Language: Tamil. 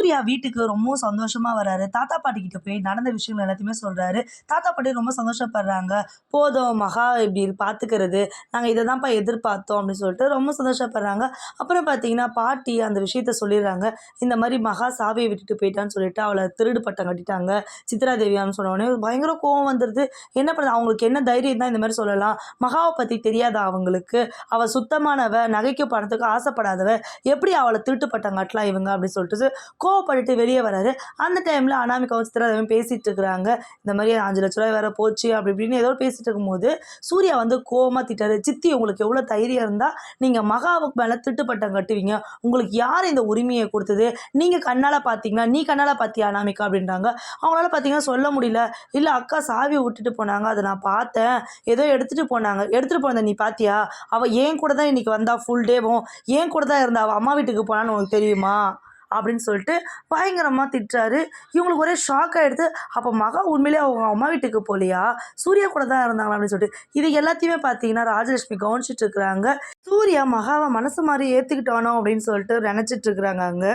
சூர்யா வீட்டுக்கு ரொம்பவும் சந்தோஷமா வராரு. தாத்தா பாட்டி கிட்ட போய் நடந்த விஷயங்கள் எல்லாத்தையுமே சொல்றாரு. தாத்தா பாட்டி ரொம்ப சந்தோஷப்படுறாங்க. "போதும் மகா இப்படி பார்த்துக்கிறது. நாங்க இத தான்ப்பா எதிர்பார்த்தோம்" அப்படின்னு சொல்லிட்டு ரொம்ப சந்தோஷப்படுறாங்க. அப்புறம் பார்த்தீங்கன்னா, பாட்டி அந்த விஷயத்த சொல்லிடுறாங்க. இந்த மாரி மகா சாவிய விட்டுட்டு போயிட்டான்னு சொல்லிட்டு, அவள திருடு பட்டம் கட்டிட்டாங்க. சித்ரா தேவியான்னு சொன்ன உடனே பயங்கர கோவம் வந்துருது. என்ன பண்ணுறது? அவங்களுக்கு என்ன தைரியம் தான் இந்த மாரி சொல்லலாம்? மகாவ பத்தி தெரியாதா அவங்களுக்கு? அவ சுத்தமானவ, நகைக்கும் பணத்துக்கும் ஆசைப்படாதவ. எப்படி அவள திருட்டு பட்டம் கட்டலாம் இவங்க? அப்படின்னு சொல்லிட்டு கோவப்பட்டுட்டு வெளியே வராரு. அந்த டைம்ல அனாமிகாவும் சித்ராதேவியும் பேசிட்டு இருக்கிறாங்க. இந்த மாரி ரூ. 5,00,000 வேற போச்சு அப்படி இப்படின்னு ஏதோ பேசிட்டு இருக்கும்போது, சூர்யா வந்து கோவமா திட்டுறாரு. "சித்தி உங்களுக்கு எவ்வளோ தைரியம் இருந்தா நீங்க மகாவுக்கு மேல திருட்டு பட்டம் கட்டுவீங்க? உங்களுக்கு யார் இந்த உரிமைய குடுத்தது? நீங்க கண்ணால பார்த்தீங்களா? நீ கண்ணால பார்த்தியா அனாமிகா?" அப்படின்றாங்க. அவங்களால பார்த்தீங்கன்னா சொல்ல முடியல. "இல்ல அக்கா சாவிய விட்டுட்டு போனாங்க. அத நான் பார்த்தேன். ஏதோ எடுத்துட்டு போனாங்க. எடுத்துட்டு போனத நீ பார்த்தியா? அவ என் கூட தான் இன்னைக்கு வந்தா ஃபுல் டேவும். என் கூட தான் இருந்தா. அவ அம்மா வீட்டுக்கு போனான்னு உனக்கு தெரியுமா?" அப்படின்னு சொல்லிட்டு பயங்கரமா திட்டுறாரு. இவங்களுக்கு ஒரே ஷாக் ஆயிடுது. அப்ப மகா உண்மையிலேயே அவங்க அம்மா வீட்டுக்கு போலையா? சூர்யா கூட தான் இருந்தாங்களா? அப்படின்னு சொல்லிட்டு. இது எல்லாத்தையுமே பார்த்தீங்கன்னா, ராஜலட்சுமி கவனிச்சுட்டு இருக்கிறாங்க. சூர்யா மகாவ மனசு மாரி ஏத்துக்கிட்டானோ அப்படின்னு சொல்லிட்டு நெனச்சிட்டு இருக்கிறாங்க அங்க.